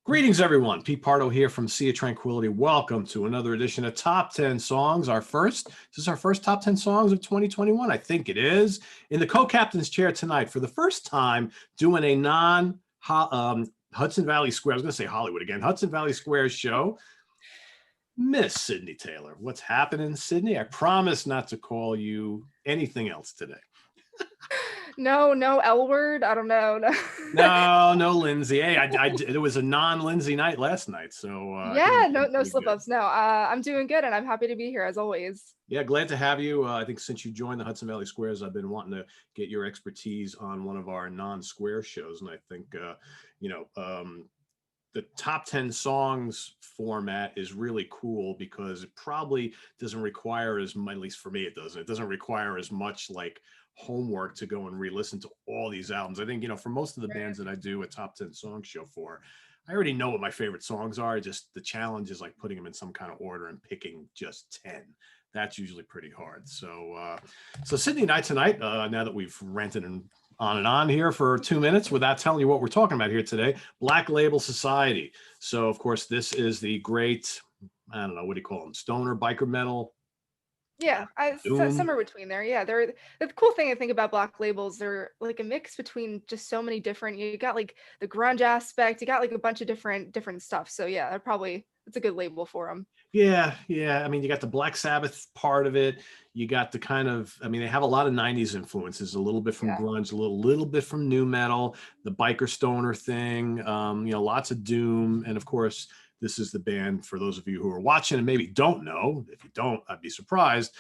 Greetings, everyone. Pete Pardo here from Sea of Tranquility. Welcome to another edition of Top 10 Songs. This is our first Top 10 Songs of 2021. I think it is. In the co-captain's chair tonight, for the first time, doing a Hudson Valley Square. I was going to say Hollywood again. Hudson Valley Square show. Miss Sydney Taylor. What's happening, Sydney? I promise not to call you anything else today. No L word. I don't know. No, Lindsay. Hey, it was a non-Lindsay night last night, so I think Yeah, we're no pretty slip good. ups. No, I'm doing good, and I'm happy to be here as always. Yeah, glad to have you. I think since you joined the Hudson Valley Squares, I've been wanting to get your expertise on one of our non-square shows, and I think you know the top 10 songs format is really cool because it probably doesn't require as much, at least for me, it doesn't require as much like homework to go and re-listen to all these albums. I think, for most of the bands that I do a top 10 song show for, I already know what my favorite songs are. Just the challenge is like putting them in some kind of order and picking just 10. That's usually pretty hard. So Sydney and I tonight, now that we've ranted and on here for 2 minutes without telling you what we're talking about here today, Black Label Society. So, of course, this is the great, I don't know, what do you call them? Stoner, biker metal, Yeah, doom. somewhere between there. Yeah, they're the cool thing I think about Black Labels. They're like a mix between just so many different. You got like the grunge aspect. You got like a bunch of different stuff. So yeah, it's a good label for them. Yeah. I mean, you got the Black Sabbath part of it. You got the kind of, I mean, they have a lot of 90s influences, a little bit from Yeah. grunge, a little bit from new metal, the biker stoner thing, lots of doom. And of course, this is the band for those of you who are watching and maybe don't know. If you don't, I'd be surprised.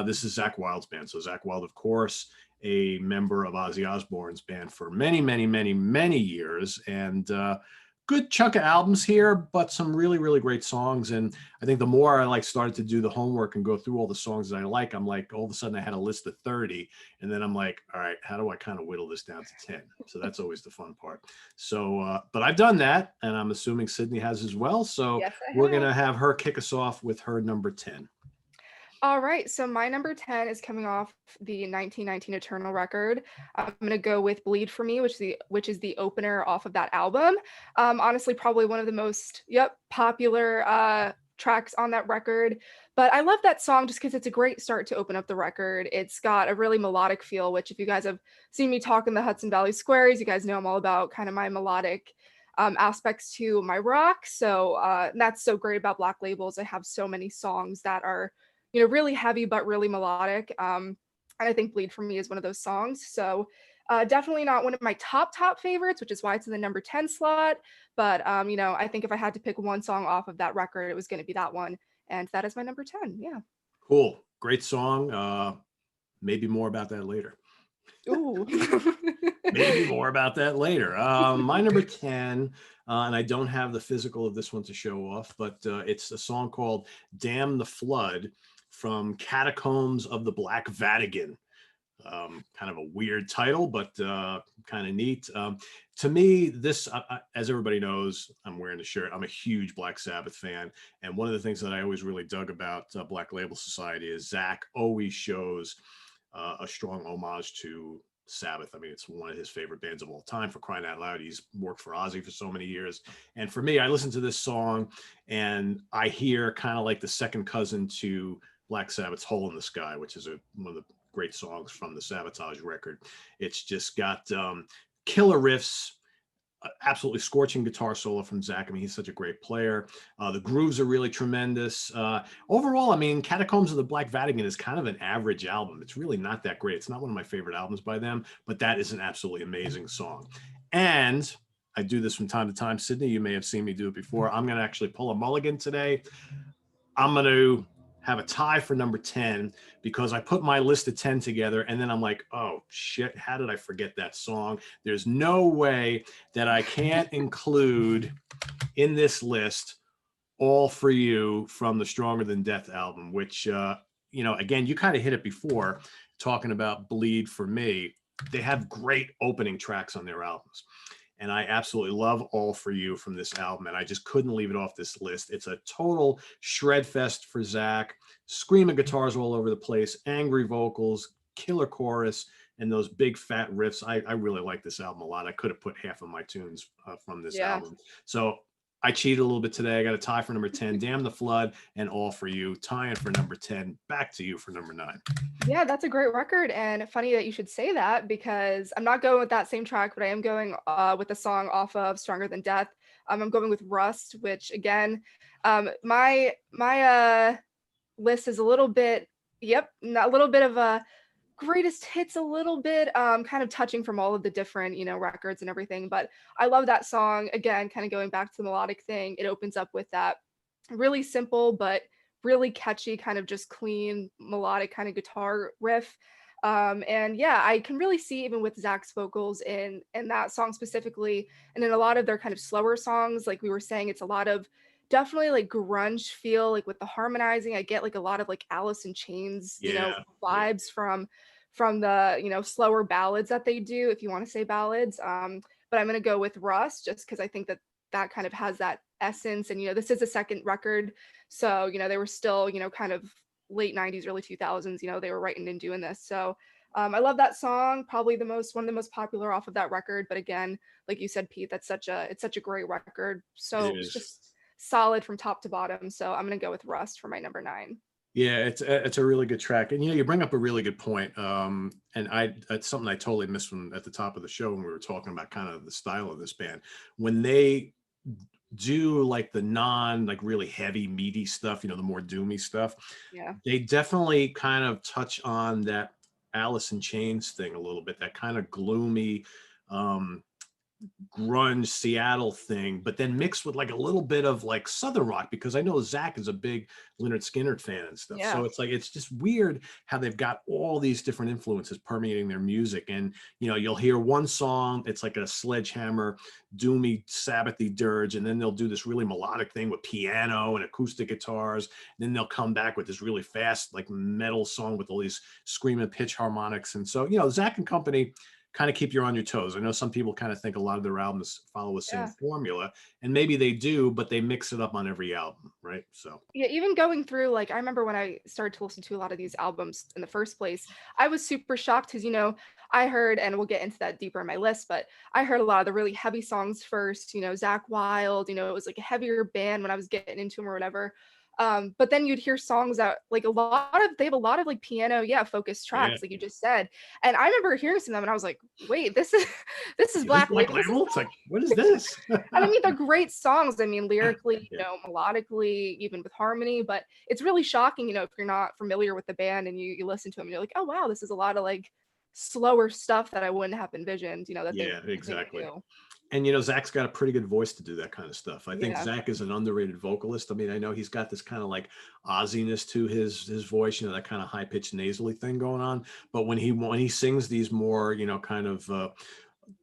This is Zakk Wylde's band. So Zakk Wylde, of course, a member of Ozzy Osbourne's band for many, many, many, many years. And good chunk of albums here, but some really, really great songs. And I think the more I started to do the homework and go through all the songs that I like, I'm like, all of a sudden I had a list of 30. And then I'm like, all right, how do I kind of whittle this down to 10? So that's always the fun part. So, but I've done that, and I'm assuming Sydney has as well. So Yes, I we're going have. to have her kick us off with her number 10. All right, so my number 10 is coming off the 1919 Eternal record. I'm gonna go with "Bleed for Me," which is the opener off of that album. Honestly, probably one of the most popular tracks on that record. But I love that song just because it's a great start to open up the record. It's got a really melodic feel, which if you guys have seen me talk in the Hudson Valley Squares, you guys know I'm all about kind of my melodic aspects to my rock. So that's so great about Black Labels. I have so many songs that are really heavy but really melodic. And I think "Bleed for Me" is one of those songs. So definitely not one of my top favorites, which is why it's in the number 10 slot. But I think if I had to pick one song off of that record, it was going to be that one, and that is my number 10. Yeah. Cool. Great song. Maybe more about that later. Ooh. Maybe more about that later. My number 10, and I don't have the physical of this one to show off, but it's a song called "Damn the Flood" from Catacombs of the Black Vatican. Kind of a weird title, but kind of neat. To me, this, as everybody knows, I'm wearing the shirt. I'm a huge Black Sabbath fan. And one of the things that I always really dug about Black Label Society is Zakk always shows a strong homage to Sabbath. I mean, it's one of his favorite bands of all time, for crying out loud. He's worked for Ozzy for so many years. And for me, I listen to this song and I hear kind of like the second cousin to Black Sabbath's "Hole in the Sky," which is one of the great songs from the Sabotage record. It's just got killer riffs, absolutely scorching guitar solo from Zakk. I mean, he's such a great player. The grooves are really tremendous. Overall, I mean, Catacombs of the Black Vatican is kind of an average album. It's really not that great. It's not one of my favorite albums by them, but that is an absolutely amazing song. And I do this from time to time. Sydney, you may have seen me do it before. I'm going to actually pull a mulligan today. I'm going to have a tie for number 10 because I put my list of 10 together and then I'm like, oh shit, how did I forget that song? There's no way that I can't include in this list "All for You" from the Stronger Than Death album, which, again, you kind of hit it before talking about "Bleed for Me." They have great opening tracks on their albums. And I absolutely love "All for You" from this album, and I just couldn't leave it off this list. It's a total shred fest for Zakk, screaming guitars all over the place, angry vocals, killer chorus, and those big fat riffs. I really like this album a lot. I could have put half of my tunes from this Yeah. album. So I cheated a little bit today. I got a tie for number 10, Damn the Flood, and All For You, tying for number 10. Back to you for number 9. Yeah, that's a great record, and funny that you should say that because I'm not going with that same track, but I am going with the song off of Stronger Than Death. I'm going with Rust, which again, my list is a little bit, a little bit of a greatest hits, a little bit kind of touching from all of the different, records and everything. But I love that song. Again, kind of going back to the melodic thing, it opens up with that really simple but really catchy, kind of just clean melodic kind of guitar riff. And yeah, I can really see even with Zakk's vocals in that song specifically, and in a lot of their kind of slower songs, like we were saying, it's a lot of definitely like grunge feel, like with the harmonizing. I get like a lot of like Alice in Chains, Yeah. vibes from the slower ballads that they do, if you want to say ballads. But I'm gonna go with Rust just because I think that that kind of has that essence. And this is a second record, so they were still kind of late 90s, early 2000s. They were writing and doing this. So I love that song. Probably one of the most popular off of that record. But again, like you said, Pete, it's such a great record. So It it's is. just solid from top to bottom. So I'm gonna go with Rust for my number 9. Yeah, it's a really good track, and you bring up a really good point. And it's something I totally missed from at the top of the show when we were talking about kind of the style of this band. When they do like the like really heavy meaty stuff, the more doomy stuff, Yeah. they definitely kind of touch on that Alice in Chains thing a little bit, that kind of gloomy, um, grunge Seattle thing, but then mixed with like a little bit of like Southern rock, because I know Zakk is a big Lynyrd Skynyrd fan and stuff. Yeah. So it's like, it's just weird how they've got all these different influences permeating their music. And, you'll hear one song, it's like a sledgehammer, doomy, Sabbathy dirge. And then they'll do this really melodic thing with piano and acoustic guitars. And then they'll come back with this really fast, like metal song with all these screaming pitch harmonics. And so, Zakk and company kind of keep you on your toes. I know some people kind of think a lot of their albums follow the same Yeah. formula, and maybe they do, but they mix it up on every album, right? So Yeah, even going through, like, I remember when I started to listen to a lot of these albums in the first place, I was super shocked because, I heard, and we'll get into that deeper in my list, but I heard a lot of the really heavy songs first, Zakk Wylde, it was like a heavier band when I was getting into them or whatever. But then you'd hear songs that like they have a lot of like piano, focused yeah, tracks, like you just said. And I remember hearing some of them and I was like, wait, this is this is this Black Black Label. This is Label. It's like, what is this? and I mean, they're great songs. I mean, lyrically, Yeah. melodically, even with harmony. But it's really shocking, if you're not familiar with the band and you listen to them, and you're like, oh wow, this is a lot of like slower stuff that I wouldn't have envisioned, that Yeah, they exactly. would do. And Zakk's got a pretty good voice to do that kind of stuff. I think Yeah. Zakk is an underrated vocalist. I mean, I know he's got this kind of like Ozziness to his voice, that kind of high pitched nasally thing going on. But when he sings these more, kind of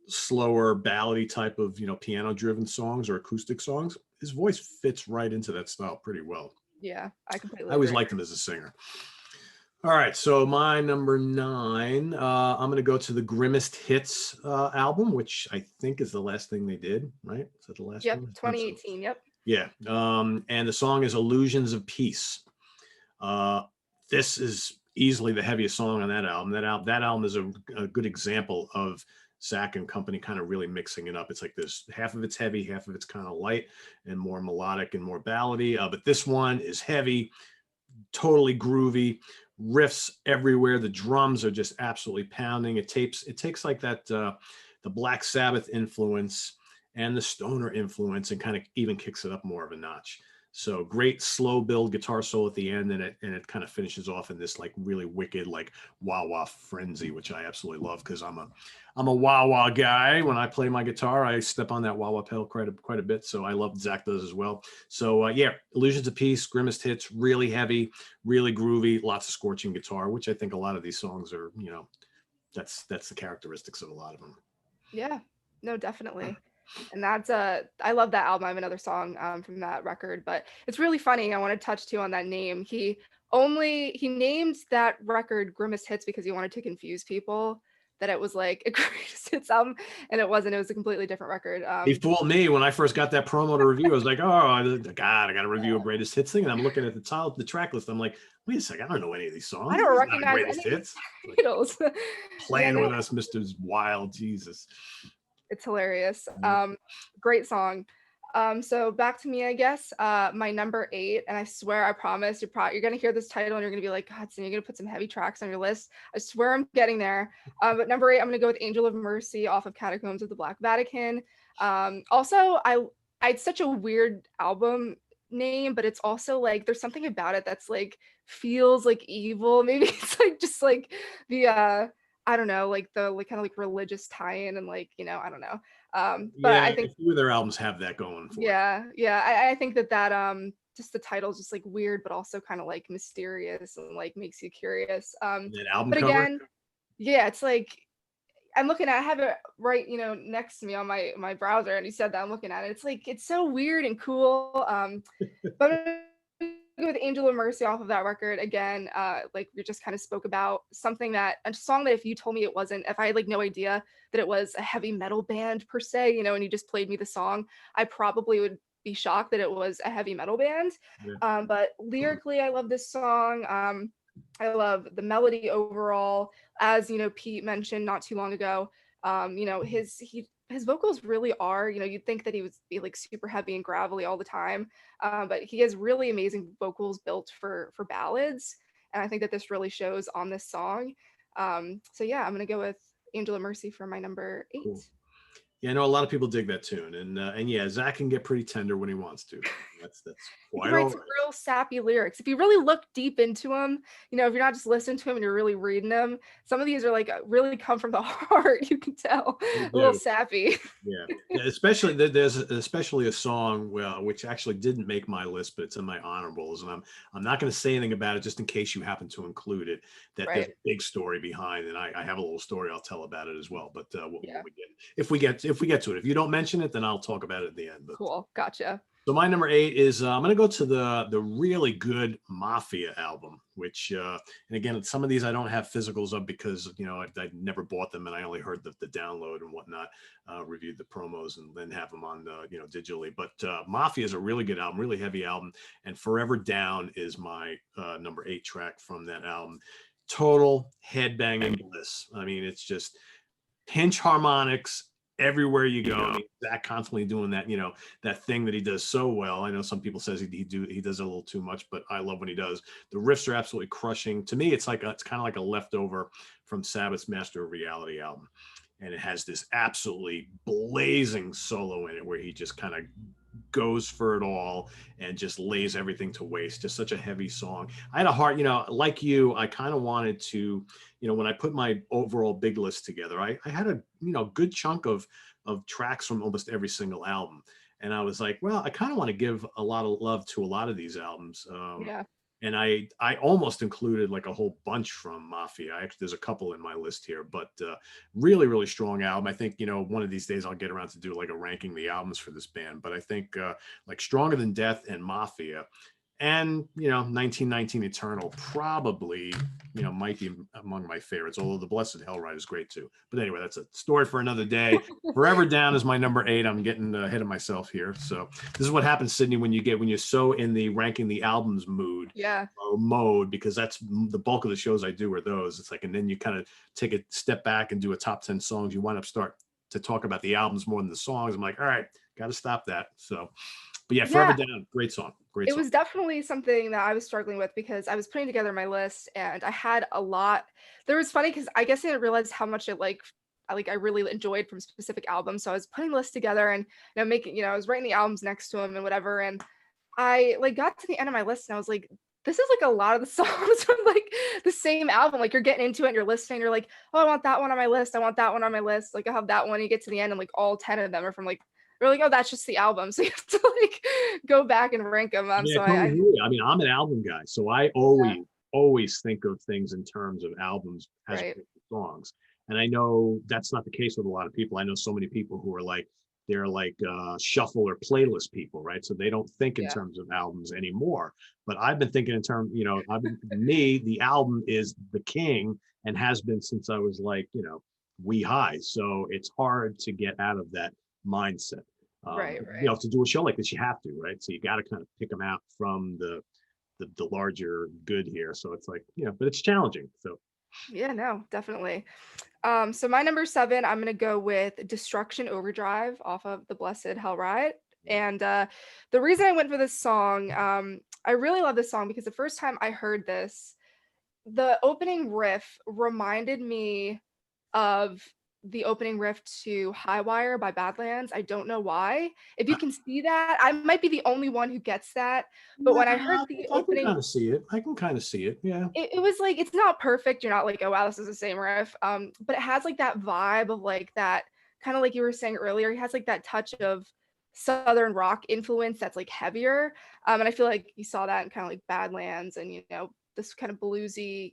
slower ballady type of piano driven songs or acoustic songs, his voice fits right into that style pretty well. Yeah, I completely I always agree. liked him as a singer. All right, so my number 9, I'm going to go to the Grimmest Hits album, which I think is the last thing they did, right? Is that the last Yep, one? 2018. Yep. Yeah, and the song is Illusions of Peace. This is easily the heaviest song on that album. That album is a good example of Zakk and company kind of really mixing it up. It's like this, half of it's heavy, half of it's kind of light and more melodic and more ballady. But this one is heavy, totally groovy, riffs everywhere. The drums are just absolutely pounding. It takes like that the Black Sabbath influence and the stoner influence and kind of even kicks it up more of a notch. So great slow build guitar solo at the end, and it kind of finishes off in this like really wicked like wah wah frenzy, which I absolutely love because I'm a wah wah guy. When I play my guitar, I step on that wah wah pedal quite a bit. So I love Zakk does as well. So yeah, Illusions of Peace, Grimmest Hits, really heavy, really groovy, lots of scorching guitar, which I think a lot of these songs are, that's the characteristics of a lot of them. Yeah, no, definitely. And that's I love that album. I have another song from that record, but it's really funny. I want to touch too on that name. He named that record Grimmest Hits because he wanted to confuse people that it was like a greatest hits album, and it wasn't. It was a completely different record. He fooled me when I first got that promo to review. I was like, oh God, I got to review a greatest hits thing. And I'm looking at the track list. I'm like, wait a second, I don't know any of these songs. I don't This is not a recognize greatest any of hits. these titles. Playing Yeah, with us, Mr. Wylde, Jesus. it's hilarious. Yeah. Great song. So back to me, I guess. My number 8, and I swear, I promise, you're gonna hear this title and you're gonna be like, God, so you're gonna put some heavy tracks on your list. I swear I'm getting there. But number 8, I'm gonna go with Angel of Mercy off of Catacombs of the Black Vatican. Also, it's such a weird album name, but it's also like there's something about it that's like feels like evil. Maybe it's like just like the I don't know, like the like kind of like religious tie-in and like, I don't know. But Yeah, I a think few of their albums have that going for it. yeah, I think that just the title is just like weird, but also kind of like mysterious and like makes you curious. That album But cover. again, yeah, it's like I have it right, next to me on my browser, and you said that I'm looking at it. It's like it's so weird and cool. But I'm gonna go with Angel of Mercy off of that record again. Like we just kind of spoke about a song that if you told me it wasn't, if I had like no idea that it was a heavy metal band per se, and you just played me the song, I probably would be shocked that it was a heavy metal band. Yeah. But lyrically, I love this song. I love the melody overall, as Pete mentioned not too long ago. His vocals really are, you'd think that he would be like super heavy and gravelly all the time, but he has really amazing vocals built for ballads, and I think that this really shows on this song. So yeah, I'm gonna go with Angel of Mercy for my number 8. Cool. Yeah, I know a lot of people dig that tune, and yeah, Zakk can get pretty tender when he wants to. That's He quite can write all some right. real sappy lyrics. If you really look deep into them, if you're not just listening to him and you're really reading them, some of these are like really come from the heart. You can tell They a little do. sappy. Yeah, yeah. Especially there's especially a song, well, which actually didn't make my list, but it's in my honorables, and I'm not going to say anything about it just in case you happen to include it. That there's Right. a big story behind, and I have a little story I'll tell about it as well. But Yeah. if we get to it, if you don't mention it, then I'll talk about it at the end. But Cool. Gotcha. so my number 8 is I'm going to go to the really good Mafia album, which and again, some of these I don't have physicals of because I never bought them and I only heard the download and whatnot, reviewed the promos and then have them on digitally. But Mafia is a really good album, really heavy album, and Forever Down is my number 8 track from that album. Total headbanging bliss. I mean, it's just pinch harmonics everywhere you go. I mean, Zakk constantly doing that, that thing that he does so well. I know some people says he does it a little too much, but I love when he does. The riffs are absolutely crushing. To me, it's kind of like a leftover from Sabbath's Master of Reality album, and it has this absolutely blazing solo in it where he just kind of goes for it all and just lays everything to waste. Just such a heavy song. I had a hard, like you, I kind of wanted to, when I put my overall big list together, I had a, good chunk of tracks from almost every single album. And I was like, well, I kind of want to give a lot of love to a lot of these albums. Yeah. And I almost included like a whole bunch from Mafia. There's a couple in my list here, but really, really strong album. I think, one of these days I'll get around to do like a ranking the albums for this band. But I think like Stronger Than Death and Mafia and 1919 Eternal probably might be among my favorites, although The Blessed Hellride is great too. But anyway, that's a story for another day. Forever Down is my number 8. I'm getting ahead of myself here. So this is what happens, Sydney, when you're so in the ranking the albums mood. Yeah. Or mode, because that's the bulk of the shows I do are those. It's like, and then you kind of take a step back and do a top 10 songs. You wind up start to talk about the albums more than the songs. I'm like, all right, got to stop that. So, but yeah, Forever Down, great song. Great It song. was definitely something that I was struggling with because I was putting together my list and I had a lot. There was funny because I guess I didn't realize how much I really enjoyed from specific albums. So I was putting lists together and making, I was writing the albums next to them and whatever. And I like got to the end of my list and I was like, this is like a lot of the songs from like the same album. Like you're getting into it and you're listening, you're like, oh, I want that one on my list. I want that one on my list. Like I have that one. You get to the end and like all 10 of them are from like, we're like, oh, that's just the album. So you have to like go back and rank them. Yeah, So totally agree. I mean, I'm an album guy, so I always think of things in terms of albums as right. opposed to songs. And I know that's not the case with a lot of people. I know so many people who are like, they're like shuffle or playlist people, right? So they don't think in Yeah. terms of albums anymore. But I've been thinking in terms, me, the album is the king and has been since I was like, wee high. So it's hard to get out of that mindset. Right. To do a show like this, you have to, right? So you got to kind of pick them out from the larger good here. So it's like, but it's challenging. So Yeah, no, definitely. So my number 7, I'm gonna go with Destruction Overdrive off of The Blessed Hellride. And the reason I went for this song, I really love this song because the first time I heard this, the opening riff reminded me of the opening riff to High Wire by Badlands. I don't know why. If you can see that, I might be the only one who gets that. But Yeah, when I heard the I can opening, kind of see it. I can kind of see it. Yeah. it was like it's not perfect. You're not like, oh wow, this is the same riff. But it has like that vibe of like that kind of like you were saying earlier. He has like that touch of southern rock influence that's like heavier. And I feel like you saw that in kind of like Badlands and this kind of bluesy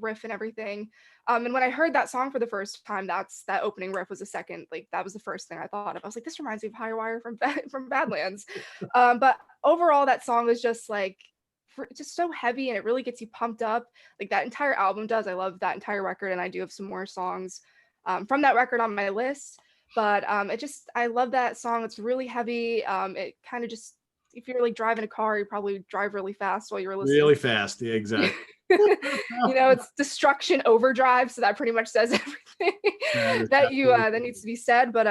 riff and everything. And when I heard that song for the first time, that opening riff was the second, like that was the first thing I thought of. I was like, this reminds me of High Wire from Badlands. But overall, that song is just like just so heavy and it really gets you pumped up like that entire album does. I love that entire record and I do have some more songs from that record on my list, but I love that song. It's really heavy. It kind of just, if you're like driving a car, you probably drive really fast while you're listening. Really fast. Yeah, exactly. It's Destruction Overdrive, so that pretty much says everything that needs to be said. But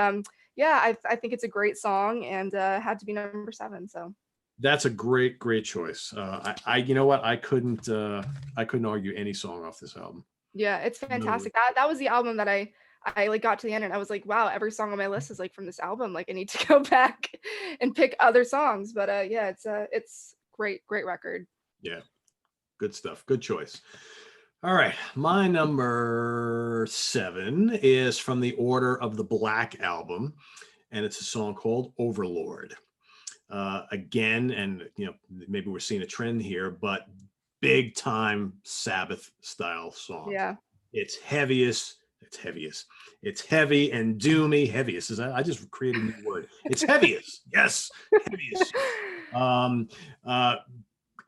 yeah, I think it's a great song and had to be number 7. So that's a great choice. You know what? I couldn't argue any song off this album. Yeah, it's fantastic. That was the album that I like got to the end and I was like, wow, every song on my list is like from this album. Like I need to go back and pick other songs. But yeah, it's great record. Yeah, good stuff. Good choice. All right, my number 7 is from the Order of the Black album, and it's a song called Overlord. Again, and maybe we're seeing a trend here, but big time Sabbath style song. Yeah, it's heavy and doomy. Heaviest, I just created a new word. It's heaviest. Yes, heaviest.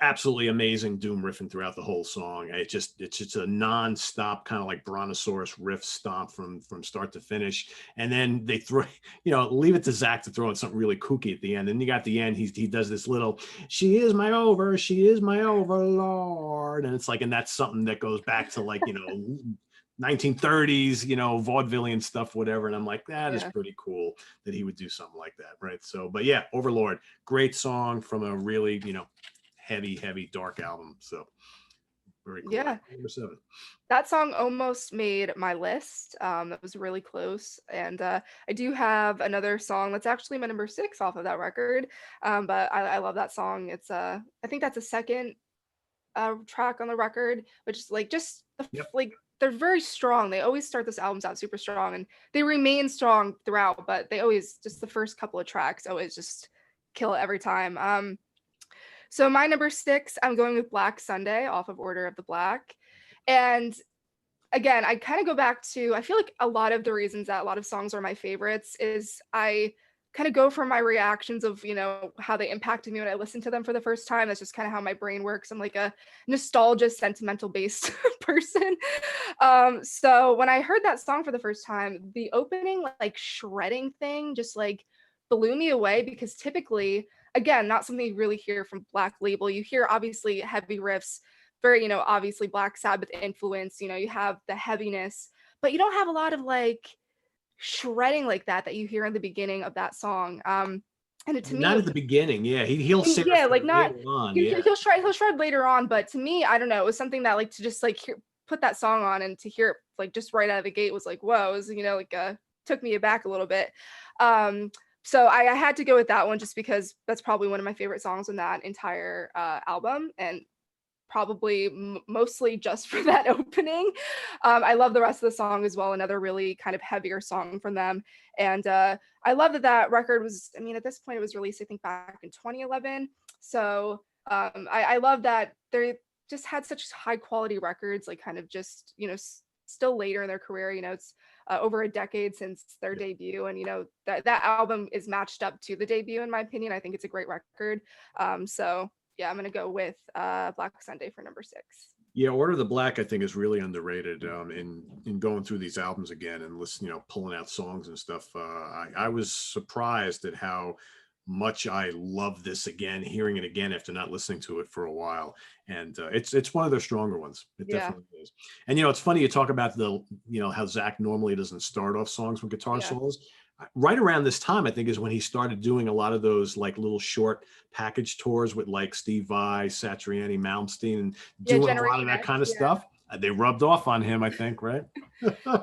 Absolutely amazing doom riffing throughout the whole song. It's just a non-stop kind of like brontosaurus riff stomp from start to finish. And then they throw, leave it to Zakk to throw in something really kooky at the end. And you got the end, he does this little, she is my overlord. And it's like, and that's something that goes back to like, 1930s, vaudevillian stuff, whatever. And I'm like, that is pretty cool that he would do something like that. Right. So, but yeah, Overlord, great song from a really, heavy dark album. So very cool. Yeah, Number 7. that song almost made my list. That was really close. And I do have another song that's actually my number 6 off of that record. But I love that song. It's I think that's a second track on the record, which is like just like they're very strong. They always start this albums out super strong and they remain strong throughout, but they always just the first couple of tracks always just kill it every time. So my number 6, I'm going with Black Sunday off of Order of the Black. And again, I kind of go back to, I feel like a lot of the reasons that a lot of songs are my favorites is I kind of go from my reactions of, how they impacted me when I listened to them for the first time. That's just kind of how my brain works. I'm like a nostalgia, sentimental based person. So when I heard that song for the first time, the opening like shredding thing just like blew me away because typically, again, not something you really hear from Black Label. You hear obviously heavy riffs, very, obviously Black Sabbath influence, you have the heaviness, but you don't have a lot of like shredding like that you hear in the beginning of that song. And to me, not at the beginning. Yeah, he'll say like not on. He'll shred later on, but to me, I don't know, it was something that like to just like put that song on and to hear it like just right out of the gate was like, whoa, it was, like took me aback a little bit. So I had to go with that one just because that's probably one of my favorite songs on that entire album, and probably mostly just for that opening. I love the rest of the song as well, another really kind of heavier song from them. And I love that record was, at this point it was released, I think back in 2011. So I love that they just had such high quality records, like kind of just, still later in their career, it's over a decade since their debut. And, that album is matched up to the debut, in my opinion. I think it's a great record. So yeah, I'm going to go with Black Sunday for number 6. Yeah, Order of the Black, I think, is really underrated in going through these albums again and listening, pulling out songs and stuff. I was surprised at how much I love this again, hearing it again after not listening to it for a while. And it's one of their stronger ones. It definitely is. And, it's funny you talk about how Zakk normally doesn't start off songs with guitar solos. right around this time, I think, is when he started doing a lot of those like little short package tours with like Steve Vai, Satriani, Malmsteen, and Yeah, doing a lot of Generation that X. kind of Yeah. stuff. They rubbed off on him, I think, right?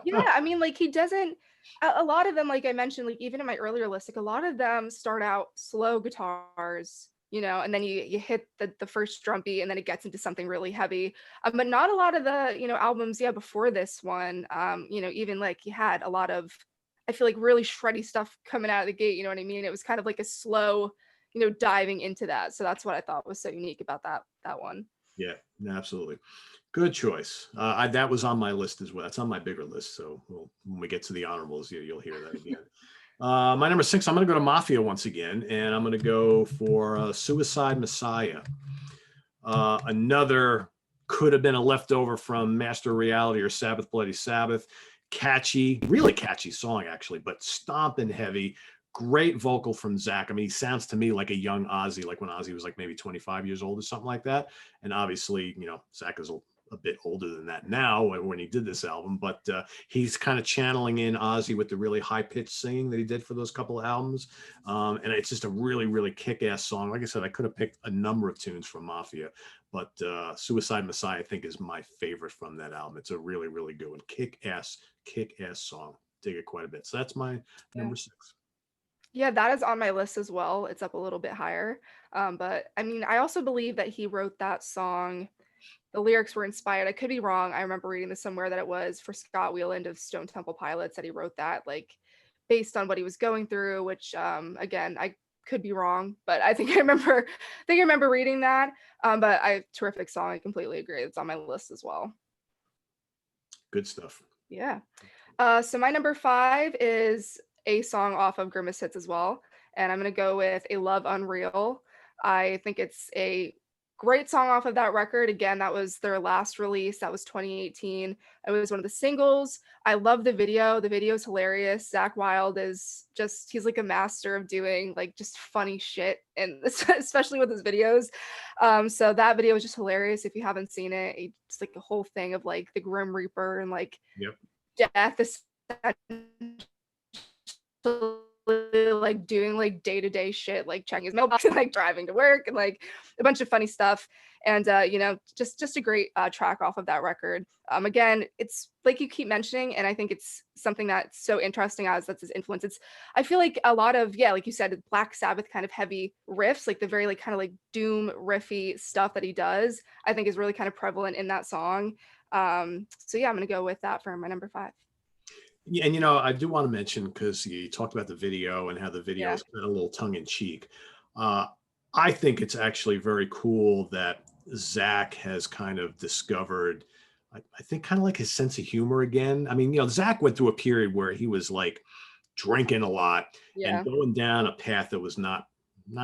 Yeah, I mean, like, he doesn't a lot of them, like I mentioned, like, even in my earlier list, like, a lot of them start out slow guitars, and then you hit the first drum beat, and then it gets into something really heavy, but not a lot of the, albums, yeah, before this one, even, like, he had a lot of, I feel like, really shreddy stuff coming out of the gate, you know what I mean? It was kind of like a slow, diving into that, so that's what I thought was so unique about that one. Yeah, absolutely. Good choice. That was on my list as well. It's on my bigger list. So when we get to the honorables, you'll hear that again. My number 6, I'm going to go to Mafia once again, and I'm going to go for Suicide Messiah. Another could have been a leftover from Master Reality or Sabbath Bloody Sabbath. Catchy, really catchy song, actually, but stomping heavy. Great vocal from Zakk. I mean, he sounds to me like a young Ozzy, like when Ozzy was like maybe 25 years old or something like that. And obviously, Zakk is a bit older than that now when he did this album, but he's kind of channeling in Ozzy with the really high pitched singing that he did for those couple of albums. And it's just a really, really kick ass song. Like I said, I could have picked a number of tunes from Mafia, but Suicide Messiah, I think, is my favorite from that album. It's a really, really good one. Kick ass song. Dig it quite a bit. So that's my Yeah. number 6. Yeah, that is on my list as well. It's up a little bit higher. But I mean, I also believe that he wrote that song. The lyrics were inspired. I could be wrong. I remember reading this somewhere that it was for Scott Wylde of Stone Temple Pilots that he wrote that, like, based on what he was going through, which again, I could be wrong, but I think I remember reading that. But terrific song. I completely agree. It's on my list as well. Good stuff. Yeah. So my number 5 is a song off of Grimace Hits as well, and I'm gonna go with "A Love Unreal." I think it's a great song off of that record. Again, that was their last release. That was 2018. It was one of the singles. I love the video. The video is hilarious. Zakk Wylde is he's like a master of doing like just funny shit, and especially with his videos. So that video is just hilarious. If you haven't seen it, it's like a whole thing of like the Grim Reaper and like Yep. death like doing like day-to-day shit, like checking his mailbox and like driving to work and like a bunch of funny stuff. And just a great track off of that record. Again, it's like you keep mentioning, and I think it's something that's so interesting as that's his influence. I feel like a lot of, yeah, like you said, Black Sabbath kind of heavy riffs, like the very like kind of like doom riffy stuff that he does, I think is really kind of prevalent in that song. So yeah, I'm gonna go with that for my number 5. Yeah, and I do want to mention, because you talked about the video and how the video Yeah. is kind of a little tongue in cheek. I think it's actually very cool that Zakk has kind of discovered, I think, kind of like his sense of humor again. I mean, Zakk went through a period where he was like drinking a lot and Yeah. going down a path that was not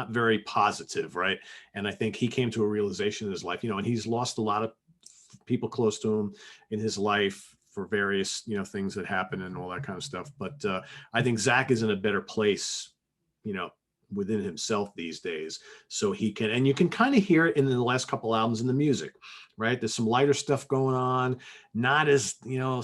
very positive, right? And I think he came to a realization in his life, and he's lost a lot of people close to him in his life for various things that happen and all that kind of stuff. But I think Zakk is in a better place, you know, within himself these days, so he can, and you can kind of hear it in the last couple albums in the music, right? There's some lighter stuff going on, not as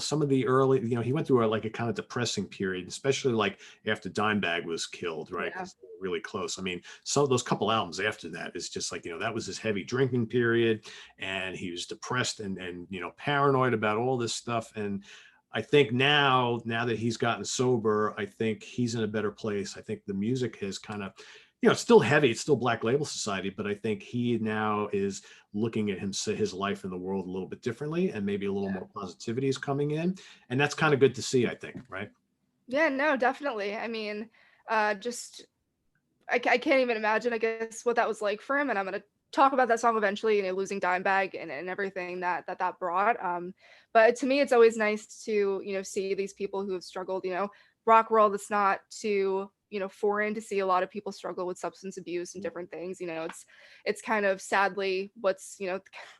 some of the early, he went through like a kind of depressing period, especially like after Dimebag was killed, right? Yeah. Really close. I mean, some of those couple albums after that is just like, that was his heavy drinking period, and he was depressed and paranoid about all this stuff. And I think now that he's gotten sober, I think he's in a better place. I think the music has kind of, it's still heavy. It's still Black Label Society, but I think he now is looking at his life in the world a little bit differently, and maybe a little more positivity is coming in. And that's kind of good to see, I think, right? Yeah, no, definitely. I mean, just I can't even imagine, I guess, what that was like for him. And I'm gonna talk about that song eventually, losing Dimebag and everything that brought. But to me, it's always nice to see these people who have struggled. Rock world, it's not too foreign to see a lot of people struggle with substance abuse and different things. It's kind of sadly what's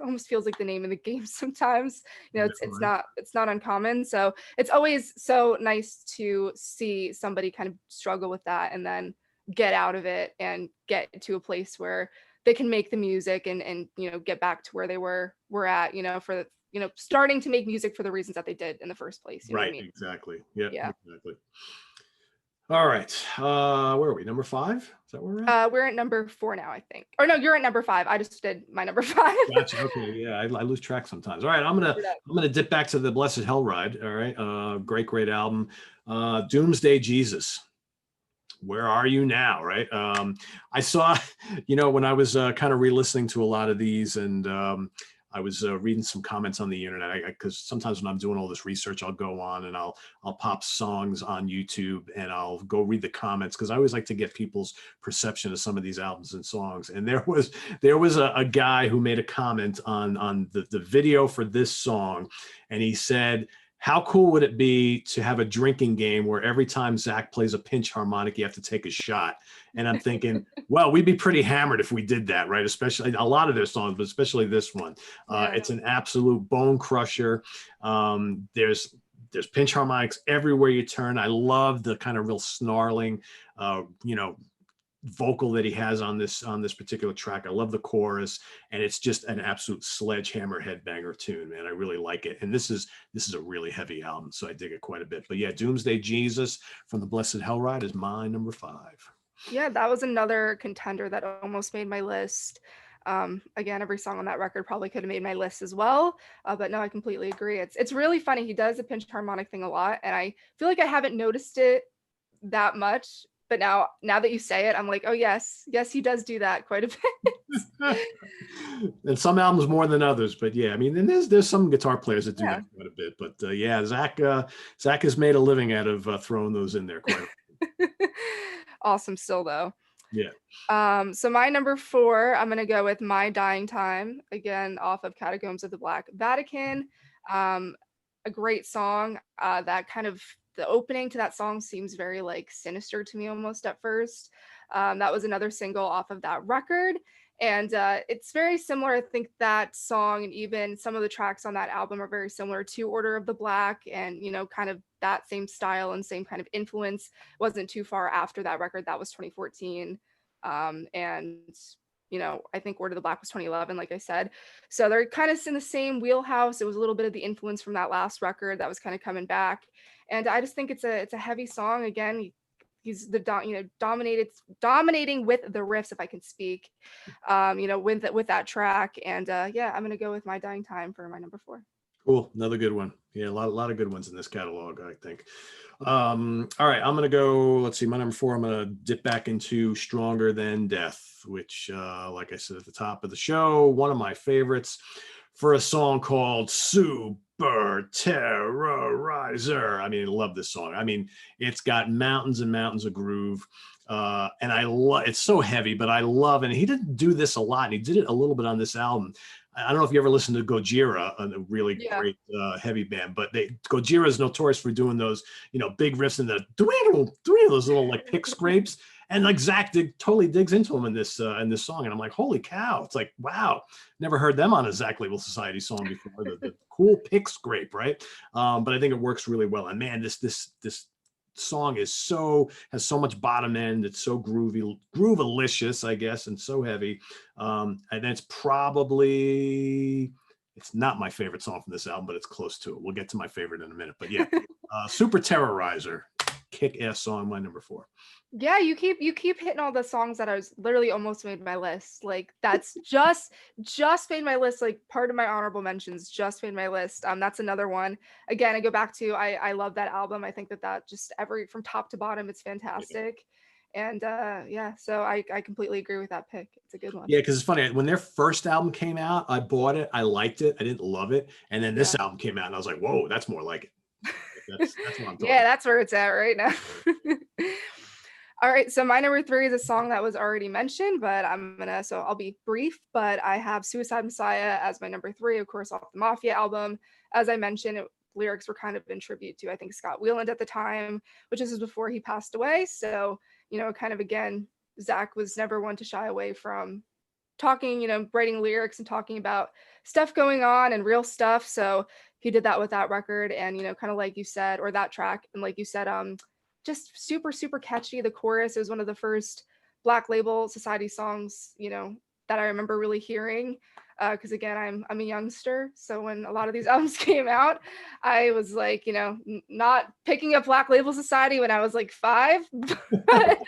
almost feels like the name of the game sometimes. It's not uncommon. So it's always so nice to see somebody kind of struggle with that and then get out of it and get to a place where they can make the music and get back to where they were at for starting to make music for the reasons that they did in the first place. You know what I Right. mean? Exactly. Yeah. Exactly. All right. Where are we? Number 5? Is that where we're at? We're at number 4 now, I think. Or no, you're at number 5. I just did my number 5. Gotcha. Okay. Yeah, I lose track sometimes. All right, I'm gonna dip back to the Blessed Hell Ride. All right. Great album. Doomsday Jesus. Where are you now? Right. I saw, when I was kind of re-listening to a lot of these, and I was reading some comments on the internet, because sometimes when I'm doing all this research, I'll go on and I'll pop songs on YouTube and I'll go read the comments, because I always like to get people's perception of some of these albums and songs. And there was a guy who made a comment on the video for this song, and he said, how cool would it be to have a drinking game where every time Zakk plays a pinch harmonic, you have to take a shot? And I'm thinking, well, we'd be pretty hammered if we did that, right? Especially a lot of their songs, but especially this one. Yeah. It's an absolute bone crusher. There's pinch harmonics everywhere you turn. I love the kind of real snarling, vocal that he has on this particular track. I love the chorus, and it's just an absolute sledgehammer headbanger tune, man. I really like it. And this is a really heavy album, so I dig it quite a bit. But yeah, Doomsday Jesus from the Blessed Hell Ride is my number 5. Yeah, that was another contender that almost made my list. Again, every song on that record probably could have made my list as well. But no, I completely agree. It's really funny. He does the pinch harmonic thing a lot, and I feel like I haven't noticed it that much. But now that you say it, I'm like, oh yes, he does do that quite a bit. And some albums more than others, but yeah, I mean, and there's some guitar players that do Yeah. that quite a bit. But yeah, Zakk has made a living out of throwing those in there quite a bit. Awesome still though. Yeah. So my number 4, I'm gonna go with My Dying Time, again off of Catacombs of the Black Vatican. A great song. That kind of the opening to that song seems very like sinister to me almost at first. That was another single off of that record. And it's very similar. I think that song and even some of the tracks on that album are very similar to Order of the Black, and kind of that same style and same kind of influence. Wasn't too far after that record. That was 2014. And I think Order of the Black was 2011, like I said. So they're kind of in the same wheelhouse. It was a little bit of the influence from that last record that was kind of coming back. And I just think it's a heavy song. Again, he's dominating with the riffs, if I can speak, with that track. And yeah, I'm gonna go with My Dying Time for my number 4. Cool. Another good one. Yeah, a lot of good ones in this catalog, I think. All right, I'm gonna go. Let's see, my number 4. I'm gonna dip back into Stronger Than Death, which, like I said at the top of the show, one of my favorites, for a song called Super Terrorizer. I mean, I love this song. I mean, it's got mountains and mountains of groove. And I love it's so heavy, but I love, and he didn't do this a lot, and he did it a little bit on this album. I don't know if you ever listened to Gojira, a really great heavy band, but Gojira is notorious for doing those, big riffs and those little like pick scrapes. And like Zakk totally digs into them in this song, and I'm like, holy cow! It's like, wow, never heard them on a Zakk Label Society song before. The cool pick scrape, right? But I think it works really well. And man, this song has so much bottom end. It's so groovalicious, I guess, and so heavy. And it's not my favorite song from this album, but it's close to it. We'll get to my favorite in a minute. But yeah, Super Terrorizer, kick-ass song, my number 4. Yeah, you keep hitting all the songs that I was literally almost made my list. Like that's just made my list. Like part of my honorable mentions just made my list. That's another one. Again, I go back to I love that album. I think that just from top to bottom, it's fantastic. And yeah, so I completely agree with that pick. It's a good one. Yeah, because it's funny, when their first album came out, I bought it, I liked it, I didn't love it, and then this album came out, and I was like, whoa, that's more like it. That's what I'm talking Yeah, that's where it's at right now. All right, so my number 3 is a song that was already mentioned, but so I'll be brief, but I have Suicide Messiah as my number 3, of course, off the Mafia album. As I mentioned, lyrics were kind of in tribute to, I think, Scott Wylde at the time, which is before he passed away. So, kind of again, Zakk was never one to shy away from talking, writing lyrics and talking about stuff going on and real stuff. So he did that with that record, and, kind of like you said, or that track, and like you said, just super, super catchy. The chorus, it was one of the first Black Label Society songs, that I remember really hearing. because again, I'm a youngster, so when a lot of these albums came out, I was like, not picking up Black Label Society when I was like 5, but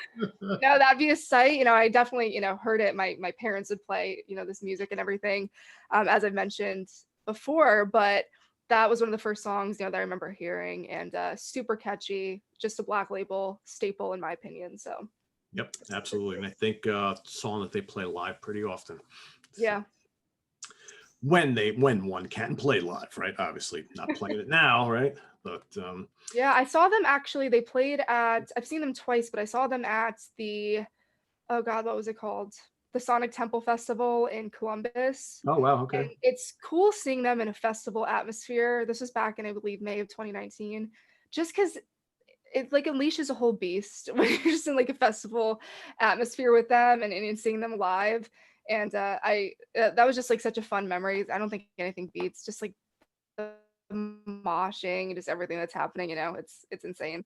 no, that'd be a sight. I definitely, heard it. My parents would play, this music and everything, as I mentioned before. But that was one of the first songs, that I remember hearing, and super catchy, just a Black Label staple in my opinion. So. Yep, absolutely. And I think song that they play live pretty often. Yeah. When one can play live, right? Obviously not playing it now, right? But Yeah, I saw them actually. They played at, I've seen them twice, but I saw them at the, oh God, what was it called? The Sonic Temple Festival in Columbus. oh wow, And okay. it's cool seeing them in a festival atmosphere. This was back in, I believe, May of 2019, just because it like unleashes a whole beast when you're just in like a festival atmosphere with them and seeing them live. And I that was just like such a fun memory. I don't think anything beats just like the moshing, just everything that's happening. It's insane.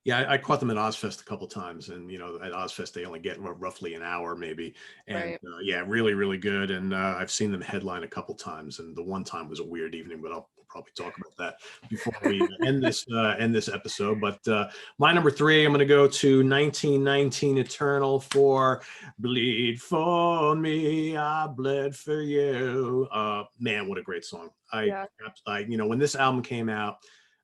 Yeah, I caught them at Ozfest a couple times, and at Ozfest they only get roughly an hour maybe, and Right. yeah, really, really good. And I've seen them headline a couple times, and the one time was a weird evening, but I'll probably talk about that before we end this episode. But my number 3, I'm going to go to 1919 Eternal for "Bleed for Me, I Bled for You." Man, what a great song! Yeah. When this album came out.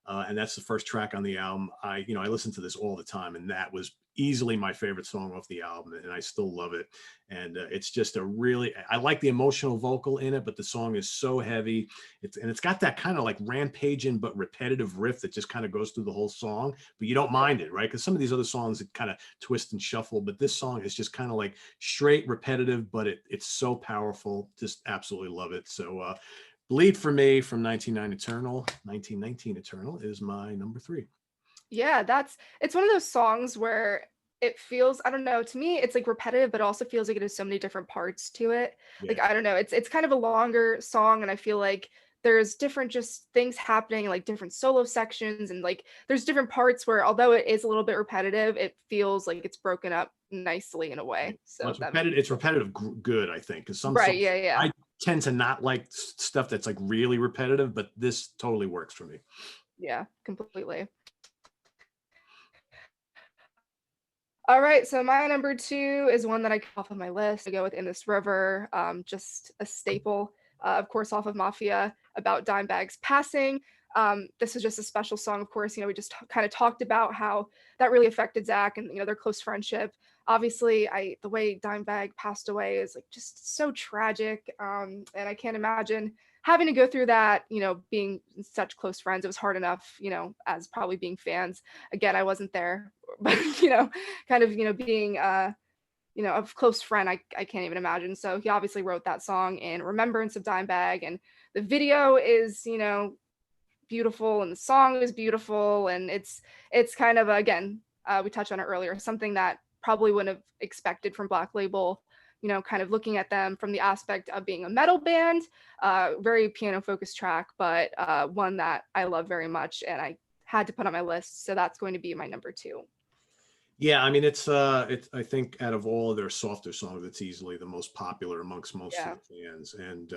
And that's the first track on the album. I listen to this all the time, and that was easily my favorite song off the album, and I still love it. And it's just I like the emotional vocal in it, but the song is so heavy. It's got that kind of like rampaging but repetitive riff that just kind of goes through the whole song, but you don't mind it, right? Because some of these other songs it kind of twist and shuffle, but this song is just kind of like straight repetitive, but it's so powerful. Just absolutely love it. So "Bleed for Me" from 1919 Eternal is my number 3. Yeah, it's one of those songs where it feels, I don't know, to me it's like repetitive, but also feels like it has so many different parts to it. Yeah, Like I don't know, it's kind of a longer song, and I feel like there's different just things happening, like different solo sections, and like there's different parts where although it is a little bit repetitive, it feels like it's broken up nicely in a yeah. way. Well, So that makes it's repetitive good, I think, because some right, songs yeah, yeah. I tend to not like stuff that's like really repetitive, but this totally works for me. Yeah, completely. All right, so my number 2 is one that I cut off of my list. I go with "In This River," just a staple, of course, off of Mafia, about Dimebag's passing. This was just a special song, of course. We just kind of talked about how that really affected Zakk and their close friendship. Obviously, the way Dimebag passed away is like just so tragic, and I can't imagine having to go through that. Being such close friends, it was hard enough. As probably being fans. Again, I wasn't there, but kind of being a close friend, I can't even imagine. So he obviously wrote that song in remembrance of Dimebag, and the video is beautiful, and the song is beautiful, and it's kind of again, we touched on it earlier, something that probably wouldn't have expected from Black Label. Kind of looking at them from the aspect of being a metal band, very piano focused track, but one that I love very much, and I had to put on my list, so that's going to be my number 2. Yeah, I mean I think out of all of their softer songs, it's easily the most popular amongst most of Yeah. the fans, and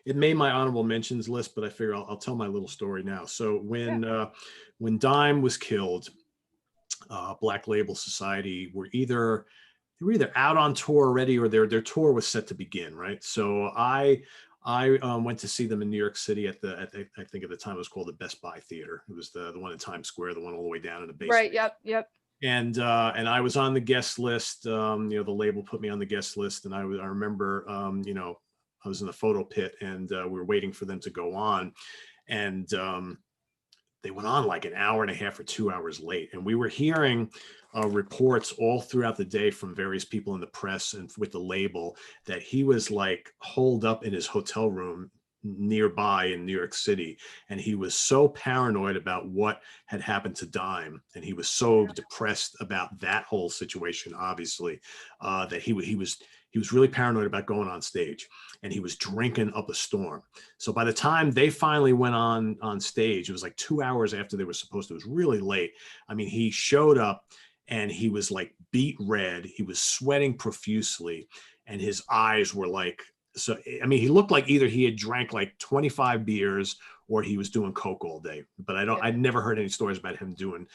it made my honorable mentions list. But I figure I'll tell my little story now. So Yeah. when Dime was killed, Black Label Society they were either out on tour already or their tour was set to begin, right? So I went to see them in New York City I think at the time it was called the Best Buy Theater. It was the one in Times Square, the one all the way down in the Right. basement. Yep. And I was on the guest list. The label put me on the guest list, and I remember I was in the photo pit, and we were waiting for them to go on, and they went on like an hour and a half or 2 hours late. And we were hearing reports all throughout the day from various people in the press and with the label that he was like holed up in his hotel room nearby in New York City. And he was so paranoid about what had happened to Dime. And he was so depressed about that whole situation, obviously, that he was really paranoid about going on stage, and he was drinking up a storm. So by the time they finally went on stage, it was like 2 hours after they were supposed to. It was really late. I mean, he showed up and he was like beet red. He was sweating profusely, and his eyes were like So, I mean, he looked like either he had drank like 25 beers or he was doing coke all day. But I'd never heard any stories about him doing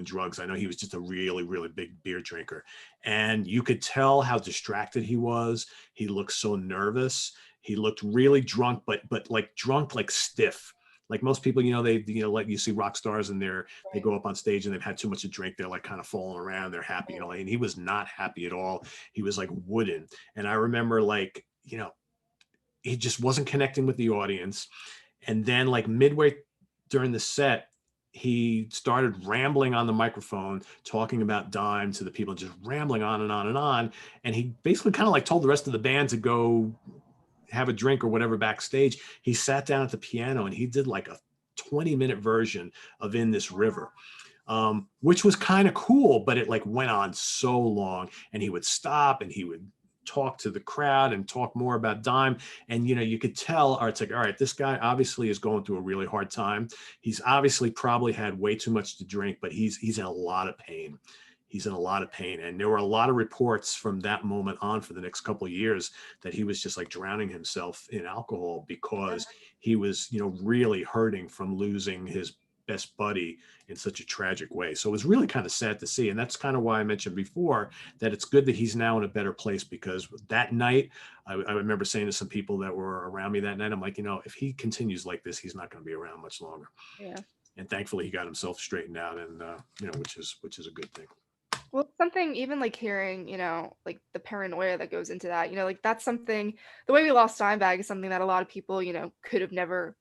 drugs. I know he was just a really, really big beer drinker. And you could tell how distracted he was. He looked so nervous. He looked really drunk, but like drunk, like stiff. Like most people, like you see rock stars and they go up on stage and they've had too much to drink. They're like kind of falling around. They're happy, and he was not happy at all. He was like wooden. And I remember like, he just wasn't connecting with the audience. And then like midway during the set, he started rambling on the microphone, talking about Dime to the people, just rambling on and on and on. And he basically kind of like told the rest of the band to go have a drink or whatever backstage. He sat down at the piano and he did like a 20-minute version of In This River, which was kind of cool, but it like went on so long, and he would stop and he would talk to the crowd and talk more about Dime. And, you could tell, or it's like, all right, this guy obviously is going through a really hard time. He's obviously probably had way too much to drink, but he's in a lot of pain. He's in a lot of pain. And there were a lot of reports from that moment on for the next couple of years that he was just like drowning himself in alcohol because he was, really hurting from losing his best buddy in such a tragic way. So it was really kind of sad to see. And that's kind of why I mentioned before that it's good that he's now in a better place, because that night, I remember saying to some people that were around me that night, I'm like, if he continues like this, he's not going to be around much longer. Yeah. And thankfully he got himself straightened out, and, which is a good thing. Well, something even like hearing, like the paranoia that goes into that, like that's something, the way we lost Steinbag is something that a lot of people, could have never,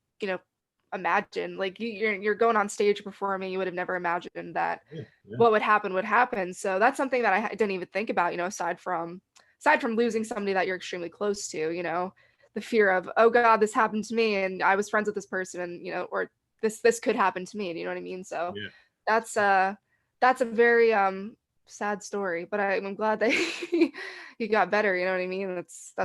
imagined. Like you're going on stage performing, you would have never imagined that what would happen. So that's something that I didn't even think about, aside from losing somebody that you're extremely close to, the fear of, oh God, this happened to me and I was friends with this person, and, or this could happen to me. You know what I mean? So that's a very, sad story, but I'm glad that he got better. You know what I mean? That's I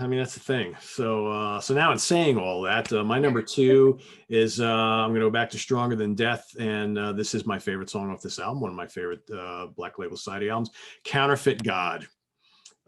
mean, that's the thing. So now in saying all that, my number 2 is I'm going to go back to Stronger Than Death, and this is my favorite song off this album, one of my favorite Black Label Society albums, Counterfeit God.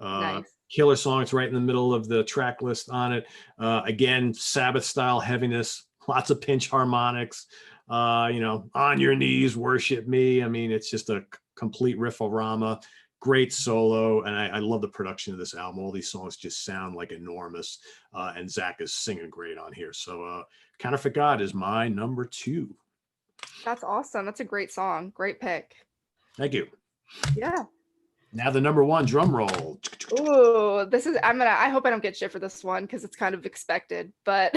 nice. Killer song. It's right in the middle of the track list on it. Again, Sabbath style heaviness, lots of pinch harmonics. On your knees, worship me. I mean, it's just a complete riff-o-rama, great solo, and I love the production of this album. All these songs just sound like enormous, and Zakk is singing great on here. So Counterfeit God is my number 2. That's awesome. That's a great song. Great pick. Thank you. Yeah. Now the number 1, drum roll. Ooh, I hope I don't get shit for this one because it's kind of expected, but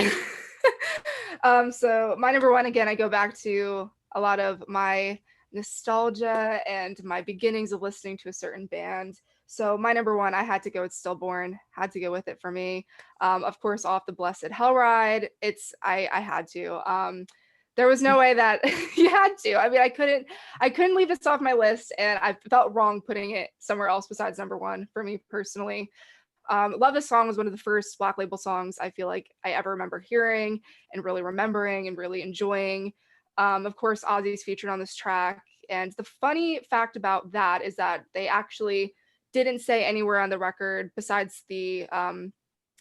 so my number 1, again, I go back to a lot of my nostalgia and my beginnings of listening to a certain band. So my number 1, I had to go with Stillborn, had to go with it for me. Of course, off the Blessed Hell Ride, I had to. There was no way that you had to. I mean, I couldn't leave this off my list, and I felt wrong putting it somewhere else besides number 1 for me personally. Love This Song was one of the first Black Label songs I feel like I ever remember hearing and really remembering and really enjoying. Of course, Ozzy's featured on this track. And the funny fact about that is that they actually didn't say anywhere on the record, besides the,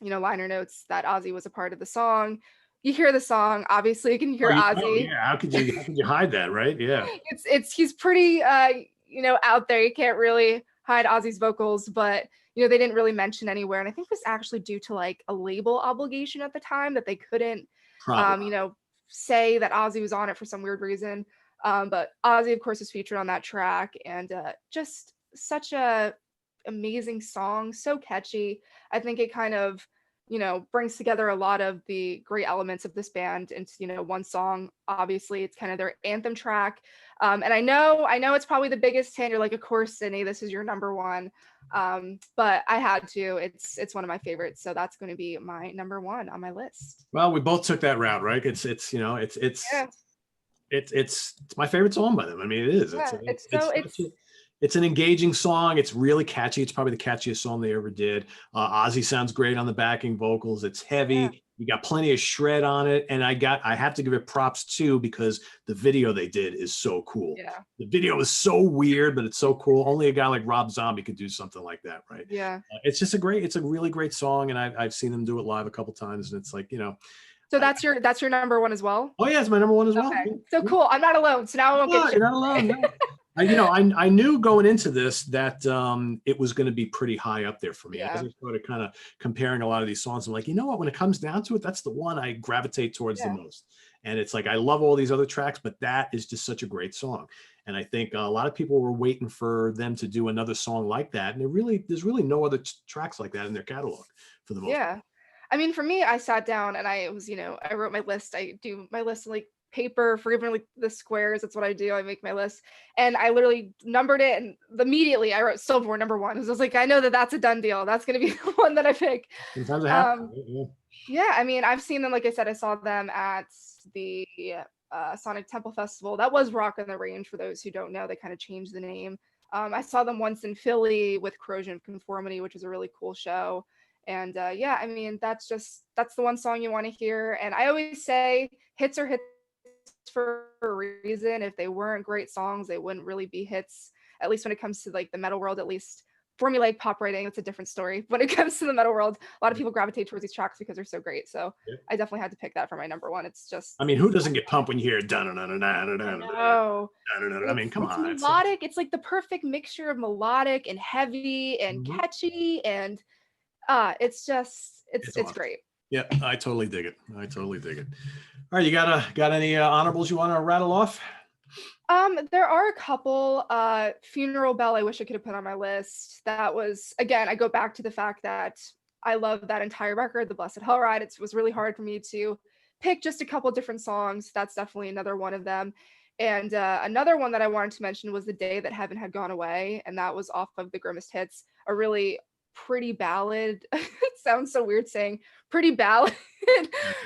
liner notes, that Ozzy was a part of the song. You hear the song, obviously you can hear Ozzy. Yeah, how could you hide that, right? Yeah. He's pretty, out there. You can't really hide Ozzy's vocals, but they didn't really mention anywhere. And I think it was actually due to like a label obligation at the time that they couldn't, say that Ozzy was on it for some weird reason. But Ozzy, of course, is featured on that track, and just such a amazing song, so catchy. I think it kind of, brings together a lot of the great elements of this band into, one song. Obviously, it's kind of their anthem track. And I know it's probably the biggest hit. You're like, of course, Sydney, this is your number 1. But I had to. It's one of my favorites, so that's going to be my number 1 on my list. Well, we both took that route, right? It's my favorite song by them. I mean, it is. It's an engaging song. It's really catchy. It's probably the catchiest song they ever did. Ozzy sounds great on the backing vocals. It's heavy. You got plenty of shred on it, and I have to give it props too, because the video they did is so cool. Yeah. The video is so weird, but it's so cool. Only a guy like Rob Zombie could do something like that, right? Yeah. It's just it's a really great song, and I've seen them do it live a couple times, and it's like, So that's your number one as well? oh yeah, it's my number one as well. Okay. So cool. I'm not alone. So now I won't No, get you're not alone. No. I knew going into this that it was going to be pretty high up there for me. Yeah. As I started kind of comparing a lot of these songs, I'm like, you know what? When it comes down to it, that's the one I gravitate towards the most. And it's like, I love all these other tracks, but that is just such a great song. And I think a lot of people were waiting for them to do another song like that. And there's really no other tracks like that in their catalog for the most part. Yeah. I mean, for me, I sat down and I wrote my list. I do my list like paper for even like the squares. That's what I do. I make my list, and I literally numbered it, and immediately I wrote Silvermore number one. So I was like, I know that that's a done deal. That's gonna be the one that I pick. Sometimes it happens. Yeah, I mean, I've seen them. Like I said, I saw them at the Sonic Temple Festival. That was Rock on the Range. For those who don't know, they kind of changed the name. I saw them once in Philly with Corrosion of Conformity, which was a really cool show. And yeah, I mean, that's the one song you want to hear. And I always say hits are hits for a reason. If they weren't great songs, they wouldn't really be hits, at least when it comes to like the metal world. At least formulaic pop writing, it's a different story. When it comes to the metal world, a lot of people gravitate towards these tracks because they're so great. So I definitely had to pick that for my number one. It's just, I mean, who doesn't get pumped when you hear no, I mean, come on. It's melodic. It's like the perfect mixture of melodic and heavy and catchy, and it's just it's awesome. great. Yeah, I totally dig it. All right, you got any honorables you want to rattle off? There are a couple. Funeral Bell, I wish I could have put on my list. That was, again, I go back to the fact that I love that entire record, The Blessed Hell Ride. It was really hard for me to pick just a couple different songs. That's definitely another one of them. And another one that I wanted to mention was The Day That Heaven Had Gone Away, and that was off of the Grimmest Hits, a really pretty ballad. It sounds so weird saying pretty ballad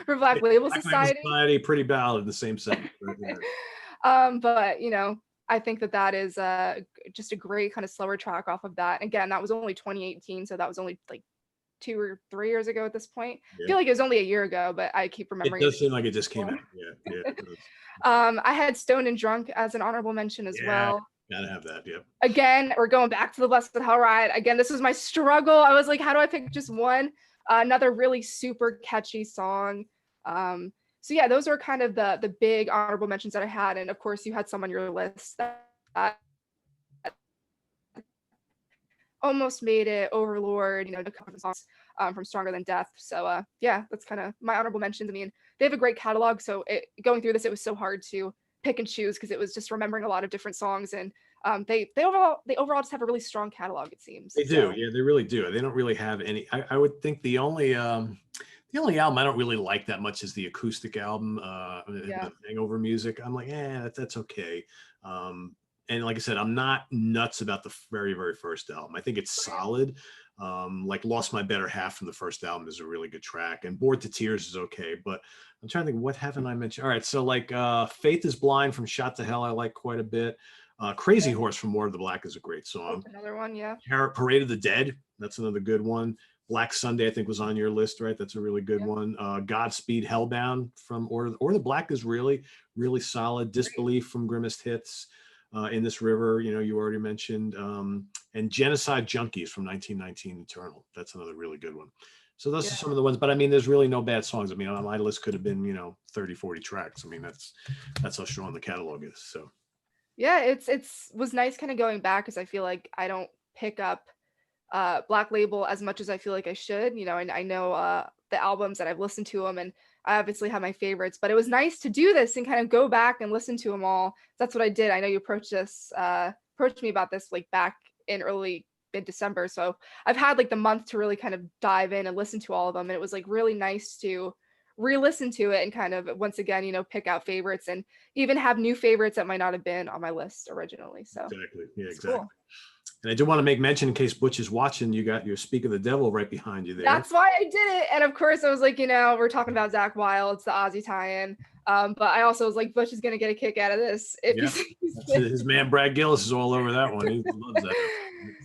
for Black Label Society. Pretty ballad in the same sentence. But I think that is just a great kind of slower track off of that. Again, that was only 2018, so that was only like 2 or 3 years ago at this point. I feel like it was only a year ago, but I keep remembering. It does seem like it just came out. Yeah. I had Stoned and Drunk as an honorable mention as well. Gotta have that. Yeah. Again, we're going back to The Blessed Hell Ride. Again, this was my struggle. I was like, how do I pick just one? Another really super catchy song. So yeah, those are kind of the big honorable mentions that I had. And of course, you had some on your list that almost made it. Overlord, a couple of songs from Stronger Than Death. So yeah, that's kind of my honorable mentions. I mean, they have a great catalog. So going through this, it was so hard to pick and choose because it was just remembering a lot of different songs. And they overall just have a really strong catalog, it seems. They do. Yeah, they really do. They don't really have any. I would think the only album I don't really like that much is the acoustic album, the Hangover Music. I'm like, that's okay. And like I said, I'm not nuts about the very, very first album. I think it's solid. Like Lost My Better Half from the first album is a really good track, and Bored to Tears is okay. But I'm trying to think, what haven't I mentioned? All right, so like Faith Is Blind from Shot to Hell, I like quite a bit. Crazy Horse from More of the Black is a great song. That's another one, yeah. Parade of the Dead, that's another good one. Black Sunday, I think, was on your list, right? That's a really good one. Godspeed Hellbound from Or the Black is really, really solid. Disbelief from Grimmest Hits. In This River, you already mentioned. And Genocide Junkies from 1919 Eternal. That's another really good one. So those are some of the ones, but I mean, there's really no bad songs. I mean, on my list could have been, 30, 40 tracks. I mean, that's how strong the catalog is. So yeah, it's was nice kind of going back, because I feel like I don't pick up Black Label as much as I feel like I should. And I know the albums that I've listened to them, and I obviously have my favorites, but it was nice to do this and kind of go back and listen to them all. That's what I did. I know you approached me about this like back in early mid-December. So I've had like the month to really kind of dive in and listen to all of them. And it was like really nice to re-listen to it and kind of once again, pick out favorites and even have new favorites that might not have been on my list originally. So exactly. Yeah, exactly. Cool. And I do want to make mention, in case Butch is watching, you got your Speak of the Devil right behind you there. That's why I did it. And of course I was like, we're talking about Zakk Wylde, it's the Ozzy tie-in. But I also was like, Butch is going to get a kick out of this. His man Brad Gillis is all over that one. He loves that.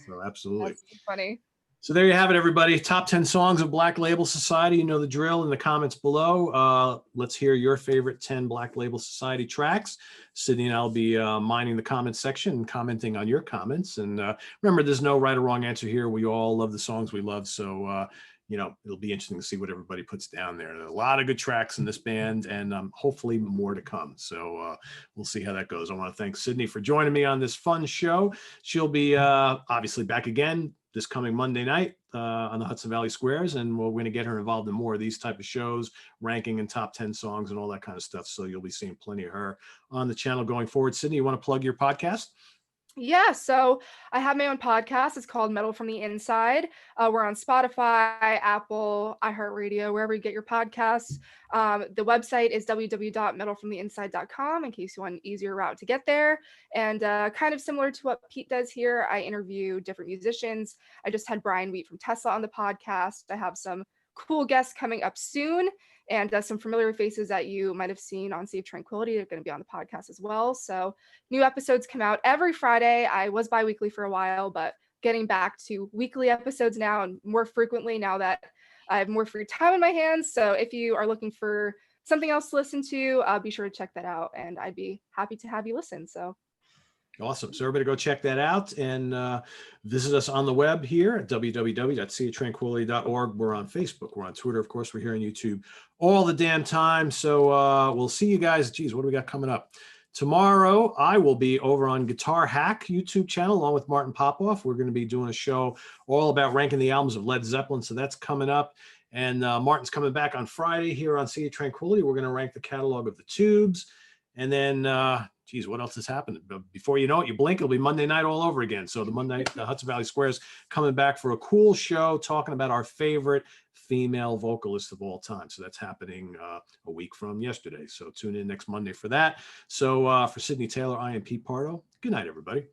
So absolutely. That's funny. So there you have it, everybody. Top 10 songs of Black Label Society. You know the drill in the comments below. Let's hear your favorite 10 Black Label Society tracks. Sydney and I'll be mining the comments section and commenting on your comments. And remember, there's no right or wrong answer here. We all love the songs we love. So, it'll be interesting to see what everybody puts down there. There are a lot of good tracks in this band and hopefully more to come. So we'll see how that goes. I want to thank Sydney for joining me on this fun show. She'll be obviously back again this coming Monday night on the Hudson Valley Squares, and we're going to get her involved in more of these type of shows, ranking and top 10 songs and all that kind of stuff. So you'll be seeing plenty of her on the channel going forward. Sydney, you want to plug your podcast? Yeah, so I have my own podcast. It's called Metal from the Inside. We're on Spotify, Apple, iHeartRadio, wherever you get your podcasts. The website is www.metalfromtheinside.com in case you want an easier route to get there. And kind of similar to what Pete does here, I interview different musicians. I just had Brian Wheat from Tesla on the podcast. I have some cool guests coming up soon, and some familiar faces that you might have seen on Save Tranquility are going to be on the podcast as well. So new episodes come out every Friday. I was bi-weekly for a while, but getting back to weekly episodes now and more frequently now that I have more free time in my hands. So if you are looking for something else to listen to, be sure to check that out, and I'd be happy to have you listen. So awesome. So everybody go check that out and visit us on the web here at www.seatranquility.org. We're on Facebook. We're on Twitter. Of course, we're here on YouTube all the damn time. So we'll see you guys. Geez, what do we got coming up? Tomorrow, I will be over on Guitar Hack YouTube channel along with Martin Popoff. We're going to be doing a show all about ranking the albums of Led Zeppelin. So that's coming up. And Martin's coming back on Friday here on Sea Tranquility. We're going to rank the catalog of the Tubes. And then, geez, what else has happened? Before you know it, you blink, it'll be Monday night all over again. So the Hudson Valley Squares coming back for a cool show talking about our favorite female vocalist of all time. So that's happening a week from yesterday. So tune in next Monday for that. So for Sydney Taylor, I am Pete Pardo. Good night, everybody.